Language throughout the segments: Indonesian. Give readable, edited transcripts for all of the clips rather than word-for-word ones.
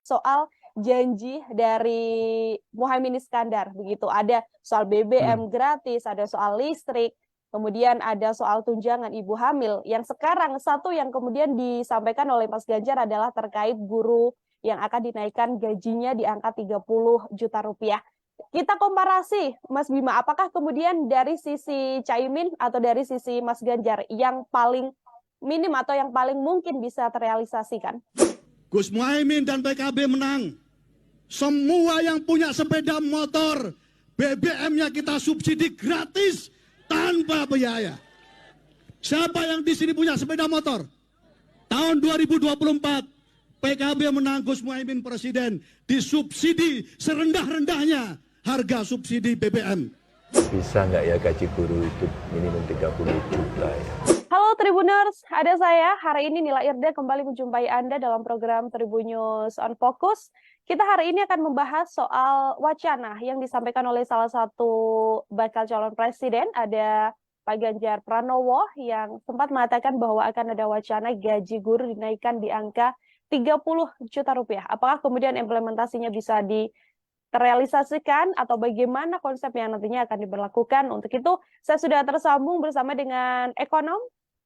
soal janji dari Muhaimin Iskandar begitu. Ada soal BBM gratis, ada soal listrik, kemudian ada soal tunjangan ibu hamil. Yang sekarang satu yang kemudian disampaikan oleh Mas Ganjar adalah terkait guru yang akan dinaikkan gajinya di angka 30 juta rupiah. Kita komparasi, Mas Bima, apakah kemudian dari sisi Caimin atau dari sisi Mas Ganjar yang paling minim atau yang paling mungkin bisa terrealisasikan? Gus Muhaimin dan PKB menang. Semua yang punya sepeda motor, BBM-nya kita subsidi gratis tanpa biaya. Siapa yang di sini punya sepeda motor? Tahun 2024, PKB menang, Gus Muhaimin presiden, disubsidi serendah-rendahnya harga subsidi BBM. Bisa nggak ya gaji guru itu minimum 30 juta ya? Halo Tribuners, ada saya hari ini Nila Irda kembali menjumpai Anda dalam program Tribun News on Focus. Kita hari ini akan membahas soal wacana yang disampaikan oleh salah satu bakal calon presiden, ada Pak Ganjar Pranowo yang sempat mengatakan bahwa akan ada wacana gaji guru dinaikkan di angka 30 juta rupiah. Apakah kemudian implementasinya bisa terrealisasikan atau bagaimana konsep yang nantinya akan diberlakukan? Untuk itu, saya sudah tersambung bersama dengan ekonom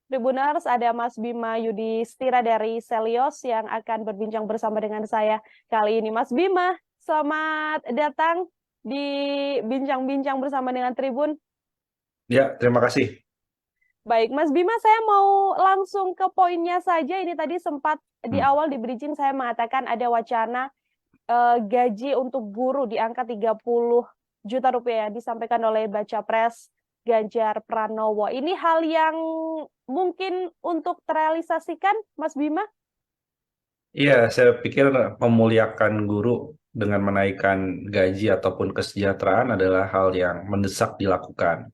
Tribuners, ada Mas Bima Yudhistira dari Selios yang akan berbincang bersama dengan saya kali ini. Mas Bima, selamat datang di bincang-bincang bersama dengan Tribun. Ya, terima kasih. Baik, Mas Bima, saya mau langsung ke poinnya saja. Ini tadi sempat di awal di bridging saya mengatakan ada wacana gaji untuk guru di angka 30 juta rupiah yang disampaikan oleh Baca Pres Ganjar Pranowo. Ini hal yang mungkin untuk terrealisasikan, Mas Bima? Iya, saya pikir memuliakan guru dengan menaikkan gaji ataupun kesejahteraan adalah hal yang mendesak dilakukan.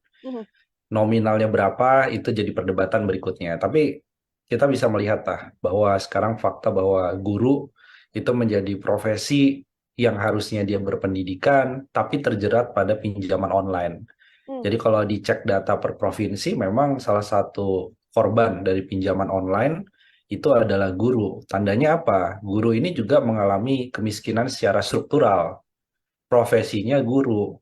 Nominalnya berapa, itu jadi perdebatan berikutnya. Tapi kita bisa melihat bahwa sekarang fakta bahwa guru itu menjadi profesi yang harusnya dia berpendidikan, tapi terjerat pada pinjaman online. Jadi kalau dicek data per provinsi, memang salah satu korban dari pinjaman online itu adalah guru. Tandanya apa? Guru ini juga mengalami kemiskinan secara struktural. Profesinya guru,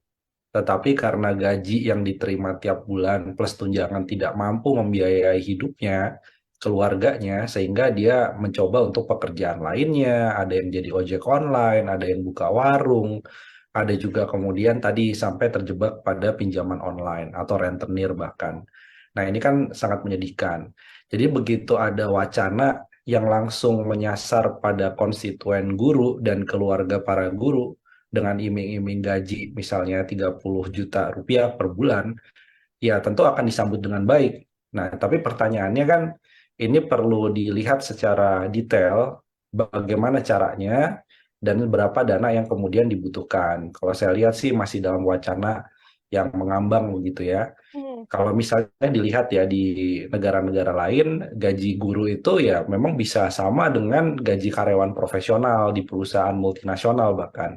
tetapi karena gaji yang diterima tiap bulan plus tunjangan tidak mampu membiayai hidupnya, keluarganya, sehingga dia mencoba untuk pekerjaan lainnya. Ada yang jadi ojek online, ada yang buka warung, ada juga kemudian tadi sampai terjebak pada pinjaman online atau rentenir bahkan. Nah, ini kan sangat menyedihkan. Jadi begitu ada wacana yang langsung menyasar pada konstituen guru dan keluarga para guru dengan iming-iming gaji misalnya 30 juta rupiah per bulan, ya tentu akan disambut dengan baik. Nah, tapi pertanyaannya kan ini perlu dilihat secara detail bagaimana caranya dan berapa dana yang kemudian dibutuhkan. Kalau saya lihat sih masih dalam wacana yang mengambang begitu ya. Kalau misalnya dilihat ya di negara-negara lain, gaji guru itu ya memang bisa sama dengan gaji karyawan profesional di perusahaan multinasional bahkan.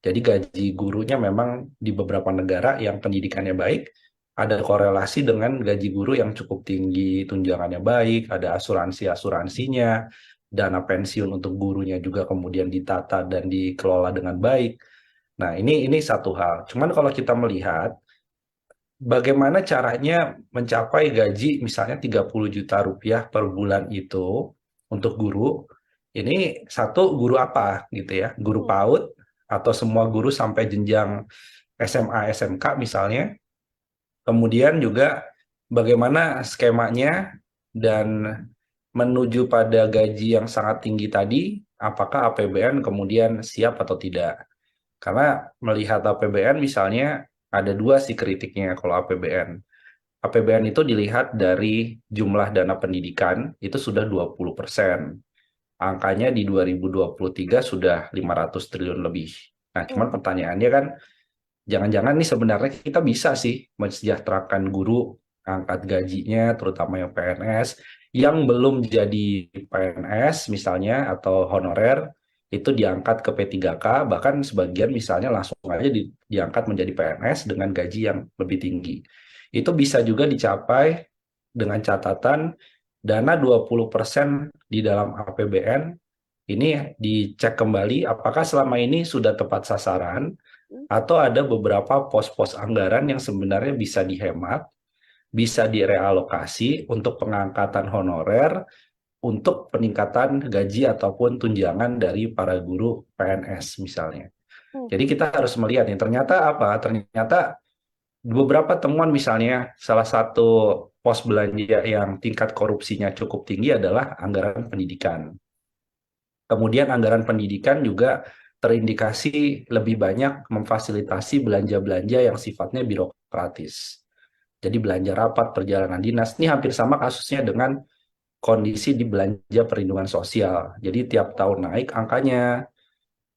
Jadi gaji gurunya memang di beberapa negara yang pendidikannya baik, ada korelasi dengan gaji guru yang cukup tinggi, tunjangannya baik, ada asuransinya, dana pensiun untuk gurunya juga kemudian ditata dan dikelola dengan baik. Nah, ini satu hal. Cuman kalau kita melihat bagaimana caranya mencapai gaji misalnya 30 juta rupiah per bulan itu untuk guru, ini satu guru apa gitu ya, guru PAUD atau semua guru sampai jenjang SMA, SMK misalnya. Kemudian juga bagaimana skemanya dan menuju pada gaji yang sangat tinggi tadi, apakah APBN kemudian siap atau tidak. Karena melihat APBN misalnya ada dua sih kritiknya kalau APBN. APBN itu dilihat dari jumlah dana pendidikan, itu sudah 20%. Angkanya di 2023 sudah 500 triliun lebih. Nah, cuman pertanyaannya kan, jangan-jangan nih sebenarnya kita bisa sih mensejahterakan guru, angkat gajinya, terutama yang PNS, yang belum jadi PNS misalnya, atau honorer, itu diangkat ke P3K, bahkan sebagian misalnya langsung aja diangkat menjadi PNS dengan gaji yang lebih tinggi. Itu bisa juga dicapai dengan catatan dana 20% di dalam APBN ini dicek kembali apakah selama ini sudah tepat sasaran atau ada beberapa pos-pos anggaran yang sebenarnya bisa dihemat, bisa direalokasi untuk pengangkatan honorer, untuk peningkatan gaji ataupun tunjangan dari para guru PNS misalnya. Jadi kita harus melihat nih, ternyata apa? Ternyata beberapa temuan misalnya salah satu pos belanja yang tingkat korupsinya cukup tinggi adalah anggaran pendidikan. Kemudian anggaran pendidikan juga terindikasi lebih banyak memfasilitasi belanja-belanja yang sifatnya birokratis. Jadi belanja rapat, perjalanan dinas, ini hampir sama kasusnya dengan kondisi di belanja perlindungan sosial. Jadi tiap tahun naik angkanya,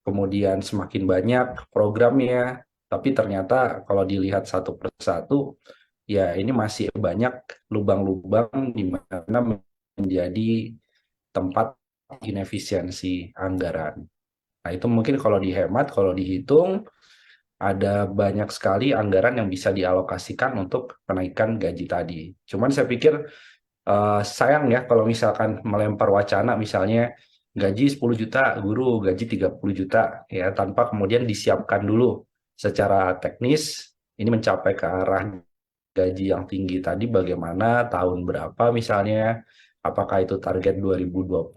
kemudian semakin banyak programnya, tapi ternyata kalau dilihat satu persatu, ya ini masih banyak lubang-lubang di mana menjadi tempat inefisiensi anggaran. Nah, itu mungkin kalau dihemat, kalau dihitung, ada banyak sekali anggaran yang bisa dialokasikan untuk kenaikan gaji tadi. Cuman saya pikir sayang ya kalau misalkan melempar wacana misalnya gaji 10 juta guru, gaji 30 juta ya tanpa kemudian disiapkan dulu secara teknis ini mencapai ke arah gaji yang tinggi tadi bagaimana, tahun berapa misalnya, apakah itu target 2029,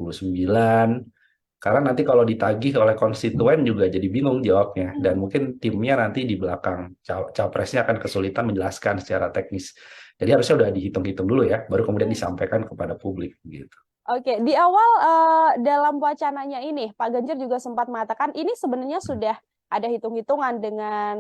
karena nanti kalau ditagih oleh konstituen juga jadi bingung jawabnya, dan mungkin timnya nanti di belakang capresnya akan kesulitan menjelaskan secara teknis. Jadi harusnya udah dihitung-hitung dulu ya, baru kemudian disampaikan kepada publik gitu. Oke, di awal dalam wacananya ini, Pak Ganjar juga sempat mengatakan ini sebenarnya sudah ada hitung-hitungan dengan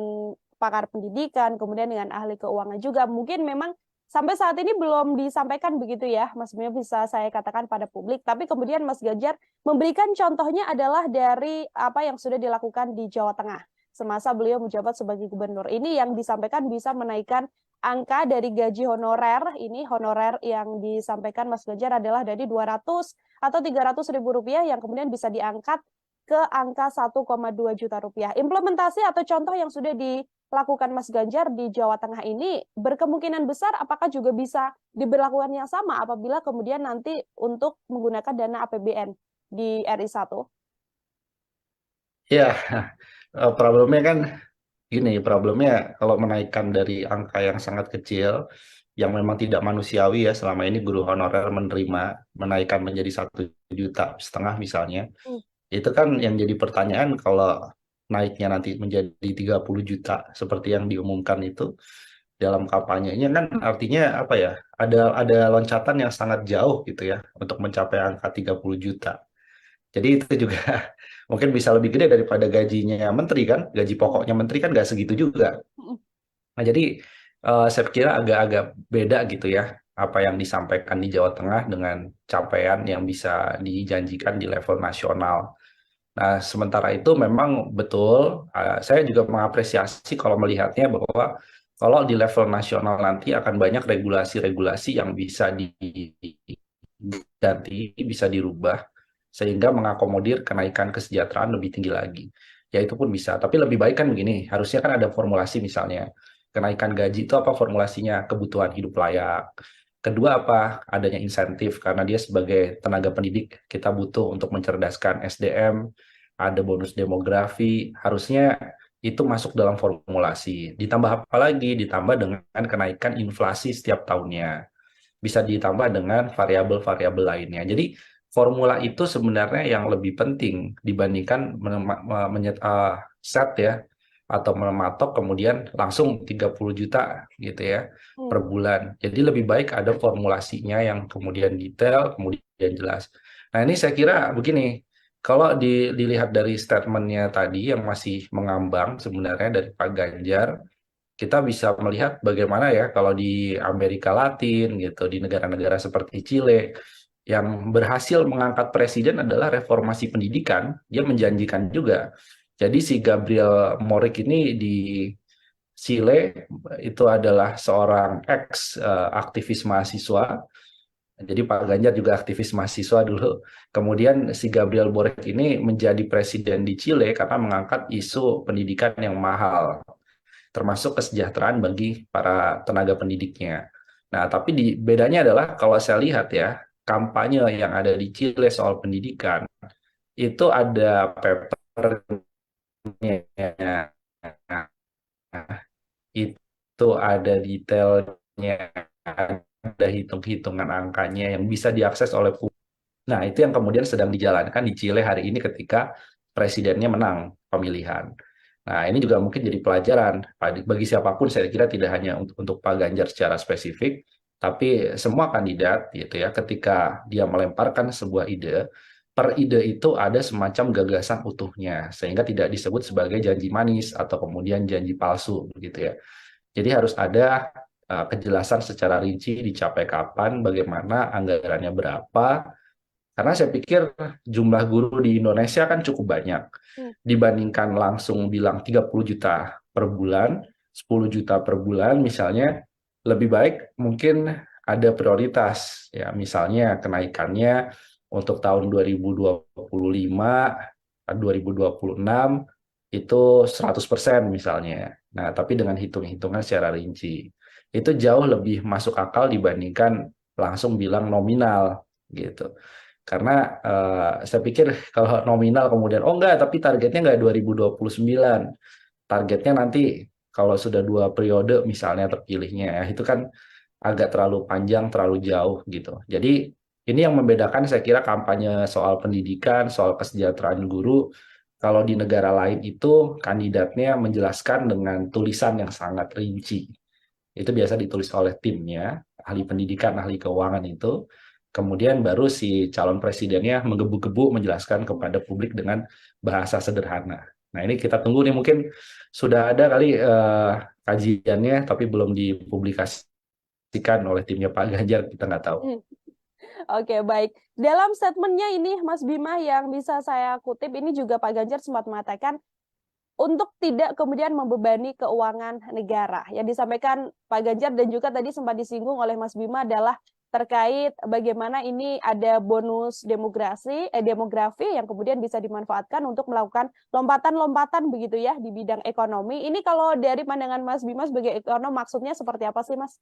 pakar pendidikan, kemudian dengan ahli keuangan juga. Mungkin memang sampai saat ini belum disampaikan begitu ya, Mas Bimo, bisa saya katakan pada publik. Tapi kemudian Mas Ganjar memberikan contohnya adalah dari apa yang sudah dilakukan di Jawa Tengah semasa beliau menjabat sebagai gubernur. Ini yang disampaikan bisa menaikkan angka dari gaji honorer. Ini honorer yang disampaikan Mas Ganjar adalah dari 200 atau 300 ribu rupiah yang kemudian bisa diangkat ke angka 1,2 juta rupiah. Implementasi atau contoh yang sudah dilakukan Mas Ganjar di Jawa Tengah ini berkemungkinan besar apakah juga bisa diberlakukan yang sama apabila kemudian nanti untuk menggunakan dana APBN di RI 1? Ya, problemnya kan gini, problemnya kalau menaikkan dari angka yang sangat kecil, yang memang tidak manusiawi ya, selama ini guru honorer menerima menaikkan menjadi 1,5 juta misalnya, itu kan yang jadi pertanyaan kalau naiknya nanti menjadi 30 juta seperti yang diumumkan itu dalam kampanyenya kan artinya apa ya? Ada loncatan yang sangat jauh gitu ya untuk mencapai angka 30 juta. Jadi itu juga mungkin bisa lebih gede daripada gajinya menteri kan, gaji pokoknya menteri kan nggak segitu juga. Nah jadi saya kira agak-agak beda gitu ya apa yang disampaikan di Jawa Tengah dengan capaian yang bisa dijanjikan di level nasional. Nah sementara itu memang betul, saya juga mengapresiasi kalau melihatnya bahwa kalau di level nasional nanti akan banyak regulasi-regulasi yang bisa diganti, bisa dirubah sehingga mengakomodir kenaikan kesejahteraan lebih tinggi lagi. Ya itu pun bisa, tapi lebih baik kan begini, harusnya kan ada formulasi misalnya. Kenaikan gaji itu apa formulasinya? Kebutuhan hidup layak. Kedua apa? Adanya insentif, karena dia sebagai tenaga pendidik, kita butuh untuk mencerdaskan SDM, ada bonus demografi, harusnya itu masuk dalam formulasi. Ditambah apa lagi? Ditambah dengan kenaikan inflasi setiap tahunnya. Bisa ditambah dengan variabel-variabel lainnya. Jadi formula itu sebenarnya yang lebih penting dibandingkan set ya atau mematok kemudian langsung 30 juta gitu ya per bulan. Jadi lebih baik ada formulasinya yang kemudian detail, kemudian jelas. Nah ini saya kira begini, kalau dilihat dari statementnya tadi yang masih mengambang sebenarnya dari Pak Ganjar, kita bisa melihat bagaimana ya kalau di Amerika Latin gitu, di negara-negara seperti Chile, yang berhasil mengangkat presiden adalah reformasi pendidikan, dia menjanjikan juga. Jadi si Gabriel Boric ini di Chile itu adalah seorang aktivis mahasiswa. Jadi Pak Ganjar juga aktivis mahasiswa dulu. Kemudian si Gabriel Boric ini menjadi presiden di Chile karena mengangkat isu pendidikan yang mahal, termasuk kesejahteraan bagi para tenaga pendidiknya. Nah, tapi bedanya adalah kalau saya lihat ya, kampanye yang ada di Chile soal pendidikan itu ada papernya, itu ada detailnya, ada hitung-hitungan angkanya yang bisa diakses oleh publik. Nah, itu yang kemudian sedang dijalankan di Chile hari ini ketika presidennya menang pemilihan. Nah, ini juga mungkin jadi pelajaran bagi siapapun, saya kira tidak hanya untuk Pak Ganjar secara spesifik, tapi semua kandidat gitu ya, ketika dia melemparkan sebuah ide, per ide itu ada semacam gagasan utuhnya, sehingga tidak disebut sebagai janji manis atau kemudian janji palsu gitu ya. Jadi harus ada kejelasan secara rinci dicapai kapan, bagaimana anggarannya berapa, karena saya pikir jumlah guru di Indonesia kan cukup banyak. Hmm. Dibandingkan langsung bilang 30 juta per bulan, 10 juta per bulan misalnya, lebih baik mungkin ada prioritas. Ya, misalnya kenaikannya untuk tahun 2025, 2026 itu 100% misalnya. Nah, tapi dengan hitung-hitungan secara rinci. Itu jauh lebih masuk akal dibandingkan langsung bilang nominal gitu. Karena saya pikir kalau nominal kemudian, oh enggak, tapi targetnya enggak 2029. Targetnya nanti kalau sudah 2 periode misalnya terpilihnya, ya, itu kan agak terlalu panjang, terlalu jauh gitu. Jadi ini yang membedakan saya kira kampanye soal pendidikan, soal kesejahteraan guru. Kalau di negara lain itu kandidatnya menjelaskan dengan tulisan yang sangat rinci. Itu biasa ditulis oleh timnya, ahli pendidikan, ahli keuangan itu. Kemudian baru si calon presidennya menggebu-gebu menjelaskan kepada publik dengan bahasa sederhana. Nah, ini kita tunggu nih, mungkin sudah ada kali kajiannya, tapi belum dipublikasikan oleh timnya Pak Ganjar, kita nggak tahu. Oke, baik. Dalam statementnya ini, Mas Bima, yang bisa saya kutip, ini juga Pak Ganjar sempat mengatakan untuk tidak kemudian membebani keuangan negara. Yang disampaikan Pak Ganjar dan juga tadi sempat disinggung oleh Mas Bima adalah terkait bagaimana ini ada bonus demografi yang kemudian bisa dimanfaatkan untuk melakukan lompatan-lompatan begitu ya di bidang ekonomi. Ini kalau dari pandangan Mas Bima sebagai ekonom maksudnya seperti apa sih, Mas?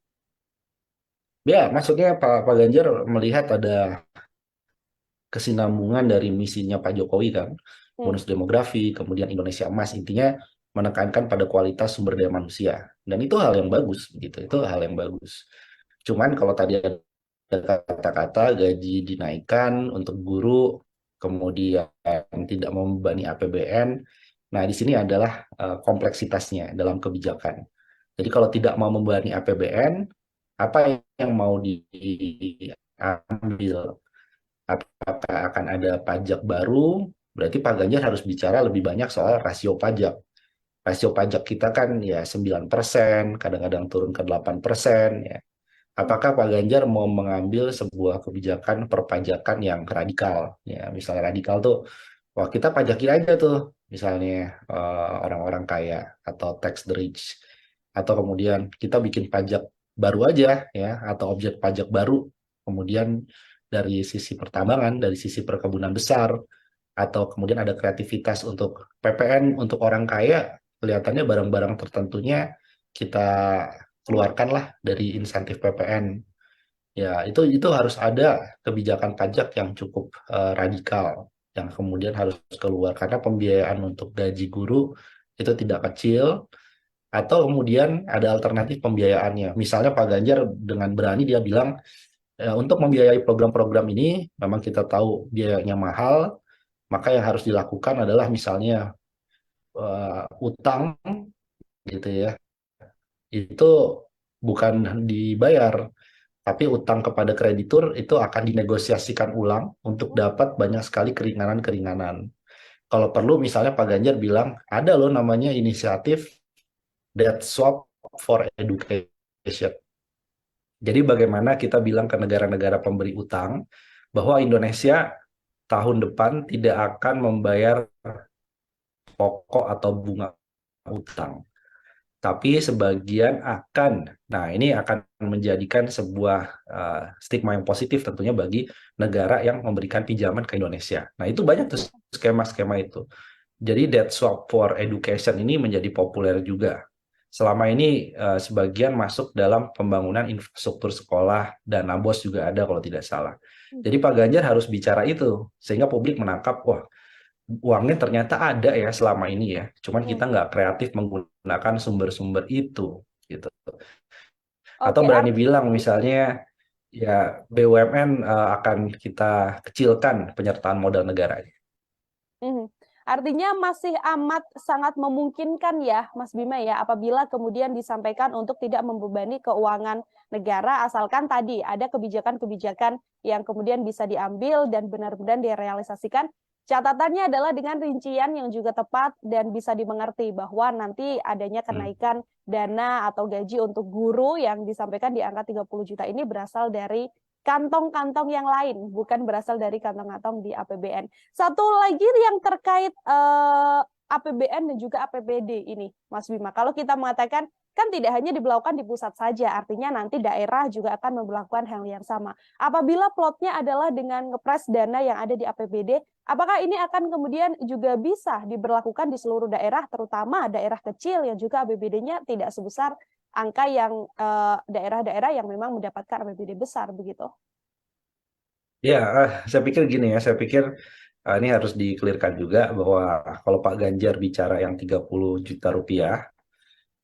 Ya, maksudnya Pak Ganjar melihat ada kesinambungan dari misinya Pak Jokowi kan, bonus demografi, kemudian Indonesia Emas, intinya menekankan pada kualitas sumber daya manusia. Dan itu hal yang bagus, gitu. Itu hal yang bagus. Cuman kalau tadi ada kata-kata gaji dinaikkan untuk guru, kemudian tidak membebani APBN, nah di sini adalah kompleksitasnya dalam kebijakan. Jadi kalau tidak mau membebani APBN, apa yang mau diambil? Apakah akan ada pajak baru? Berarti Pak Ganjar harus bicara lebih banyak soal rasio pajak. Rasio pajak kita kan ya 9%, kadang-kadang turun ke 8%. Ya. Apakah Pak Ganjar mau mengambil sebuah kebijakan perpajakan yang radikal? Ya, misalnya radikal tuh, wah kita pajakin aja tuh, misalnya orang-orang kaya atau tax the rich. Atau kemudian kita bikin pajak baru aja, ya, atau objek pajak baru. Kemudian dari sisi pertambangan, dari sisi perkebunan besar, atau kemudian ada kreativitas untuk PPN untuk orang kaya, kelihatannya barang-barang tertentunya kita keluarkanlah dari insentif PPN. Ya, itu harus ada kebijakan pajak yang cukup radikal, yang kemudian harus keluar, karena pembiayaan untuk gaji guru itu tidak kecil, atau kemudian ada alternatif pembiayaannya. Misalnya Pak Ganjar dengan berani dia bilang, untuk membiayai program-program ini, memang kita tahu biayanya mahal, maka yang harus dilakukan adalah misalnya utang, gitu ya. Itu bukan dibayar, tapi utang kepada kreditur itu akan dinegosiasikan ulang untuk dapat banyak sekali keringanan-keringanan. Kalau perlu misalnya Pak Ganjar bilang, ada loh namanya inisiatif debt swap for education. Jadi bagaimana kita bilang ke negara-negara pemberi utang bahwa Indonesia tahun depan tidak akan membayar pokok atau bunga utang. Tapi sebagian akan, nah ini akan menjadikan sebuah stigma yang positif tentunya bagi negara yang memberikan pinjaman ke Indonesia. Nah itu banyak tuh skema-skema itu. Jadi debt swap for education ini menjadi populer juga. selama ini sebagian masuk dalam pembangunan infrastruktur sekolah, dana BOS juga ada kalau tidak salah. Jadi Pak Ganjar harus bicara itu sehingga publik menangkap, wah, uangnya ternyata ada ya selama ini ya. Cuman kita nggak kreatif menggunakan sumber-sumber itu gitu. Atau Oke, berani bilang misalnya ya BUMN akan kita kecilkan penyertaan modal negaranya. Artinya masih amat sangat memungkinkan ya, Mas Bima ya, apabila kemudian disampaikan untuk tidak membebani keuangan negara, asalkan tadi ada kebijakan-kebijakan yang kemudian bisa diambil dan benar-benar direalisasikan. Catatannya adalah dengan rincian yang juga tepat dan bisa dimengerti bahwa nanti adanya kenaikan dana atau gaji untuk guru yang disampaikan di angka 30 juta ini berasal dari kantong-kantong yang lain, bukan berasal dari kantong-kantong di APBN. Satu lagi yang terkait APBN dan juga APBD ini, Mas Bima. Kalau kita mengatakan kan tidak hanya diberlakukan di pusat saja, artinya nanti daerah juga akan memperlakukan hal yang sama. Apabila plotnya adalah dengan ngepres dana yang ada di APBD, apakah ini akan kemudian juga bisa diberlakukan di seluruh daerah, terutama daerah kecil yang juga APBD-nya tidak sebesar angka yang daerah-daerah yang memang mendapatkan APBD besar begitu? Ya, saya pikir gini ya, saya pikir ini harus dikelirkan juga bahwa kalau Pak Ganjar bicara yang 30 juta rupiah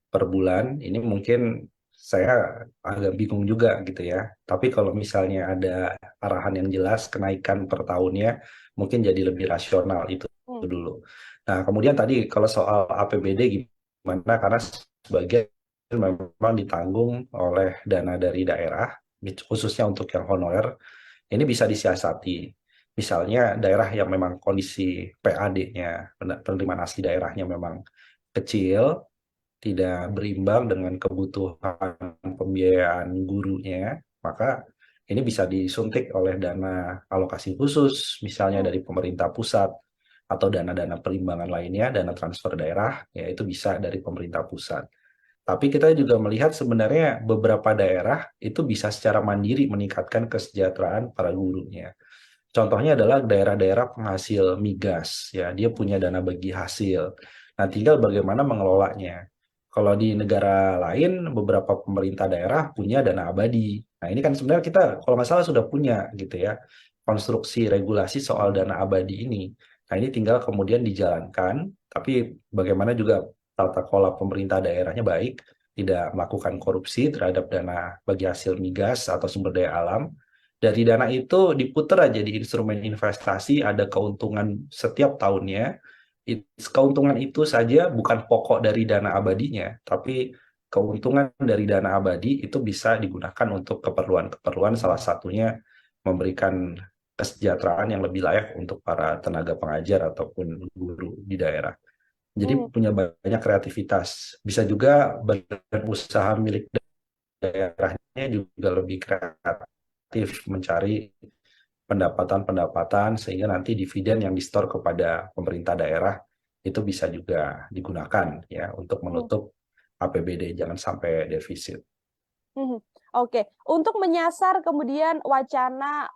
per bulan, ini mungkin saya agak bingung juga gitu ya. Tapi kalau misalnya ada arahan yang jelas kenaikan per tahunnya, mungkin jadi lebih rasional itu dulu. Nah, kemudian tadi kalau soal APBD gimana? Karena sebagian memang ditanggung oleh dana dari daerah, khususnya untuk yang honorer, ini bisa disiasati. Misalnya daerah yang memang kondisi PAD-nya, penerimaan asli daerahnya memang kecil, tidak berimbang dengan kebutuhan pembiayaan gurunya, maka ini bisa disuntik oleh dana alokasi khusus, misalnya dari pemerintah pusat, atau dana-dana perimbangan lainnya, dana transfer daerah, ya itu bisa dari pemerintah pusat. Tapi kita juga melihat sebenarnya beberapa daerah itu bisa secara mandiri meningkatkan kesejahteraan para gurunya. Contohnya adalah daerah-daerah penghasil migas, ya dia punya dana bagi hasil. Nah, tinggal bagaimana mengelolanya. Kalau di negara lain, beberapa pemerintah daerah punya dana abadi. Nah, ini kan sebenarnya kita kalau nggak salah sudah punya gitu ya, konstruksi regulasi soal dana abadi ini. Nah, ini tinggal kemudian dijalankan, tapi bagaimana juga tata kelola pemerintah daerahnya baik, tidak melakukan korupsi terhadap dana bagi hasil migas atau sumber daya alam. Dari dana itu diputar aja di instrumen investasi, ada keuntungan setiap tahunnya. Keuntungan itu saja bukan pokok dari dana abadinya, tapi keuntungan dari dana abadi itu bisa digunakan untuk keperluan-keperluan, salah satunya memberikan kesejahteraan yang lebih layak untuk para tenaga pengajar ataupun guru di daerah. Jadi punya banyak kreativitas. Bisa juga badan usaha milik daerahnya juga lebih kreatif mencari pendapatan-pendapatan sehingga nanti dividen yang disetor kepada pemerintah daerah itu bisa juga digunakan ya untuk menutup APBD, jangan sampai defisit. Oke, untuk menyasar kemudian wacana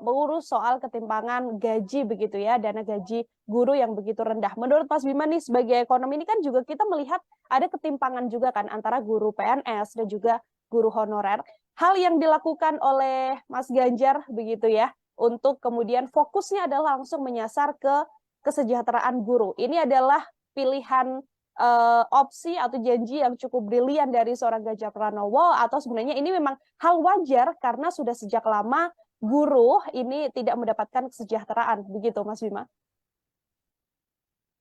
mengurus soal ketimpangan gaji begitu ya, dana gaji guru yang begitu rendah. Menurut Mas Bima nih sebagai ekonom ini kan juga kita melihat ada ketimpangan juga kan antara guru PNS dan juga guru honorer. Hal yang dilakukan oleh Mas Ganjar begitu ya, untuk kemudian fokusnya adalah langsung menyasar ke kesejahteraan guru. Ini adalah pilihan opsi atau janji yang cukup brilian dari seorang Ganjar Pranowo, atau sebenarnya ini memang hal wajar karena sudah sejak lama guru ini tidak mendapatkan kesejahteraan, begitu Mas Bima?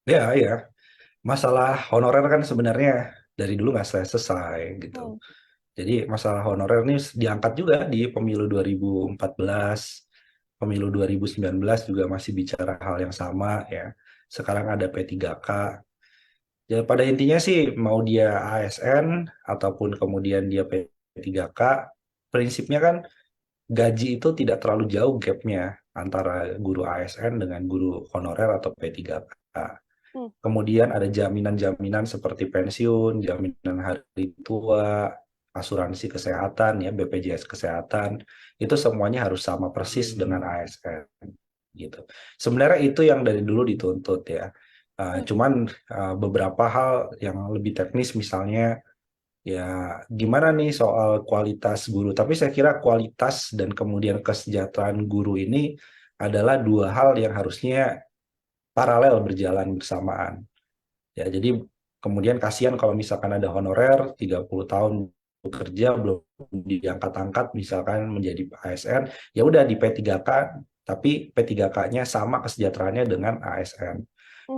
Ya, ya. Masalah honorer kan sebenarnya dari dulu nggak selesai gitu. Jadi masalah honorer ini diangkat juga di pemilu 2014, pemilu 2019 juga masih bicara hal yang sama ya. Sekarang ada P3K. Ya, pada intinya sih mau dia ASN ataupun kemudian dia P3K, prinsipnya kan gaji itu tidak terlalu jauh gapnya antara guru ASN dengan guru honorer atau P3K. Kemudian ada jaminan-jaminan seperti pensiun, jaminan hari tua, asuransi kesehatan, ya BPJS kesehatan, itu semuanya harus sama persis dengan ASN. Gitu. Sebenarnya itu yang dari dulu dituntut ya. Cuman beberapa hal yang lebih teknis misalnya ya gimana nih soal kualitas guru. Tapi saya kira kualitas dan kemudian kesejahteraan guru ini adalah dua hal yang harusnya paralel berjalan bersamaan. Ya, jadi kemudian kasihan kalau misalkan ada honorer 30 tahun bekerja belum diangkat-angkat misalkan menjadi ASN, ya udah di P3K tapi P3K-nya sama kesejahteraannya dengan ASN.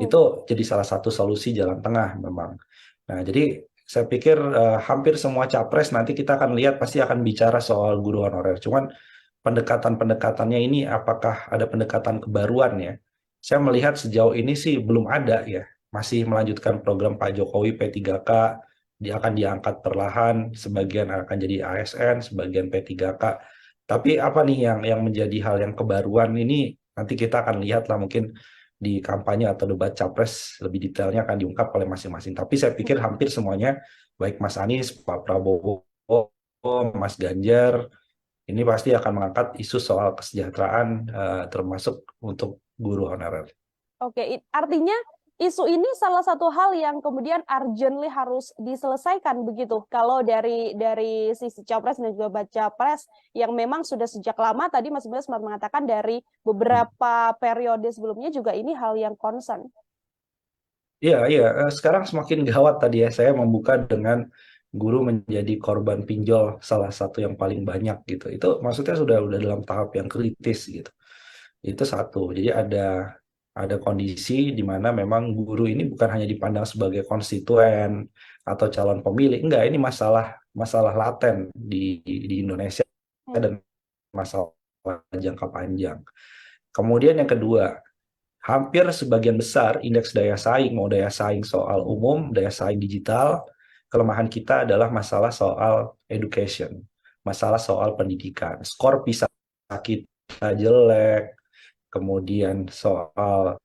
Itu jadi salah satu solusi jalan tengah memang. Nah, jadi saya pikir hampir semua capres nanti kita akan lihat pasti akan bicara soal guru honorer. Cuman pendekatan-pendekatannya ini apakah ada pendekatan kebaruan ya? Saya melihat sejauh ini sih belum ada ya. Masih melanjutkan program Pak Jokowi P3K, dia akan diangkat perlahan, sebagian akan jadi ASN, sebagian P3K. Tapi apa nih yang menjadi hal yang kebaruan ini nanti kita akan lihat lah mungkin di kampanye atau debat capres lebih detailnya akan diungkap oleh masing-masing. Tapi saya pikir hampir semuanya, baik Mas Anies, Pak Prabowo, Mas Ganjar, ini pasti akan mengangkat isu soal kesejahteraan termasuk untuk guru honorer. Oke, artinya isu ini salah satu hal yang kemudian urgently harus diselesaikan begitu. Kalau dari sisi capres dan juga baca pres yang memang sudah sejak lama tadi Mas Bima sempat mengatakan dari beberapa periode sebelumnya juga ini hal yang concern. Iya. Sekarang semakin gawat tadi ya. Saya membuka dengan guru menjadi korban pinjol salah satu yang paling banyak gitu. Itu maksudnya sudah dalam tahap yang kritis gitu. Itu satu. Jadi ada kondisi di mana memang guru ini bukan hanya dipandang sebagai konstituen atau calon pemilih. Enggak, ini masalah laten di Indonesia dan masalah jangka panjang. Kemudian yang kedua, hampir sebagian besar indeks daya saing, mau daya saing soal umum, daya saing digital, kelemahan kita adalah masalah soal education, masalah soal pendidikan. Skor PISA kita jelek, kemudian soal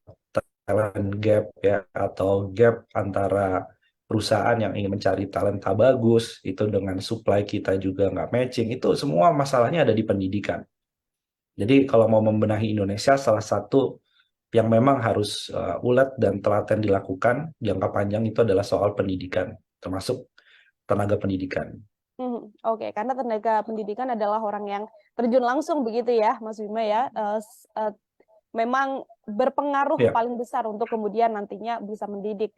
talent gap ya, atau gap antara perusahaan yang ingin mencari talenta bagus, itu dengan supply kita juga nggak matching, itu semua masalahnya ada di pendidikan. Jadi kalau mau membenahi Indonesia, salah satu yang memang harus ulet dan telaten dilakukan jangka panjang itu adalah soal pendidikan, termasuk tenaga pendidikan. Oke, karena tenaga pendidikan adalah orang yang terjun langsung begitu ya, Mas Bima ya, memang berpengaruh paling besar untuk kemudian nantinya bisa mendidik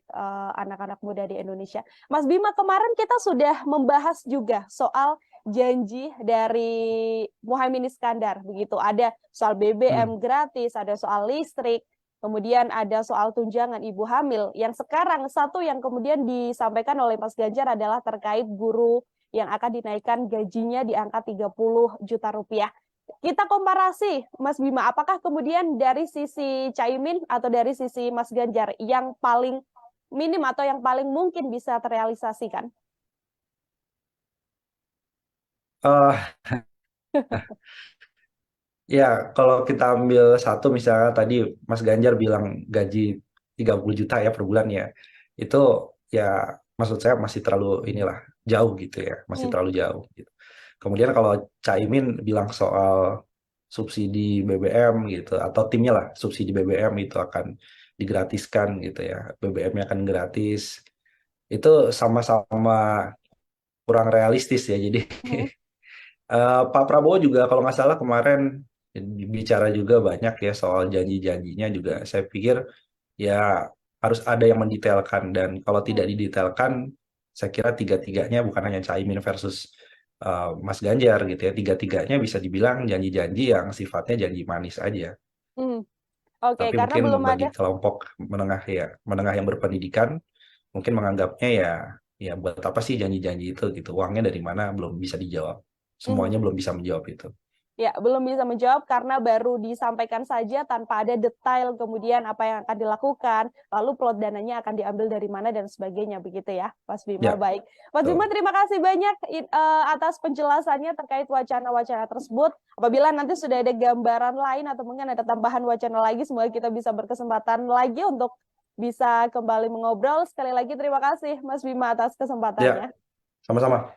anak-anak muda di Indonesia. Mas Bima, kemarin kita sudah membahas juga soal janji dari Muhaimin Iskandar begitu. Ada soal BBM gratis, ada soal listrik, kemudian ada soal tunjangan ibu hamil. Yang sekarang satu yang kemudian disampaikan oleh Mas Ganjar adalah terkait guru yang akan dinaikkan gajinya di angka 30 juta rupiah. Kita komparasi, Mas Bima, apakah kemudian dari sisi Caimin atau dari sisi Mas Ganjar yang paling minim atau yang paling mungkin bisa terrealisasikan? Ya, kalau kita ambil satu misalnya tadi Mas Ganjar bilang gaji 30 juta ya per bulan ya. Itu ya maksud saya masih terlalu jauh gitu ya, masih terlalu jauh gitu. Kemudian kalau Caimin bilang soal subsidi BBM gitu atau timnya lah subsidi BBM itu akan digratiskan gitu ya. BBM-nya akan gratis. Itu sama-sama kurang realistis ya. Jadi Pak Prabowo juga kalau nggak salah kemarin bicara juga banyak ya soal janji-janjinya juga. Saya pikir ya harus ada yang mendetailkan dan kalau tidak didetailkan, saya kira tiga-tiganya bukan hanya Caimin versus Mas Ganjar gitu ya. Tiga-tiganya bisa dibilang janji-janji yang sifatnya janji manis aja. Oke, Tapi karena mungkin belum bagi ada kelompok menengah yang berpendidikan, mungkin menganggapnya ya buat apa sih janji-janji itu gitu. Uangnya dari mana belum bisa dijawab. Semuanya belum bisa menjawab itu. Ya, belum bisa menjawab karena baru disampaikan saja tanpa ada detail kemudian apa yang akan dilakukan, lalu plot dananya akan diambil dari mana dan sebagainya begitu ya, Mas Bima. Ya, Baik, Mas Bima terima kasih banyak atas penjelasannya terkait wacana-wacana tersebut. Apabila nanti sudah ada gambaran lain atau mungkin ada tambahan wacana lagi, semoga kita bisa berkesempatan lagi untuk bisa kembali mengobrol. Sekali lagi terima kasih Mas Bima atas kesempatannya. Ya, sama-sama.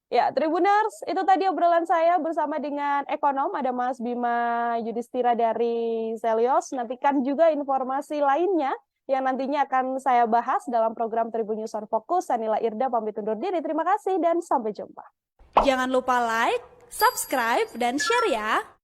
Ya, Tribuners, itu tadi obrolan saya bersama dengan ekonom, ada Mas Bima Yudhistira dari Zelios. Nantikan juga informasi lainnya yang nantinya akan saya bahas dalam program Tribun News on Focus. Saya Nila Irda pamit undur diri. Terima kasih dan sampai jumpa. Jangan lupa like, subscribe, dan share ya.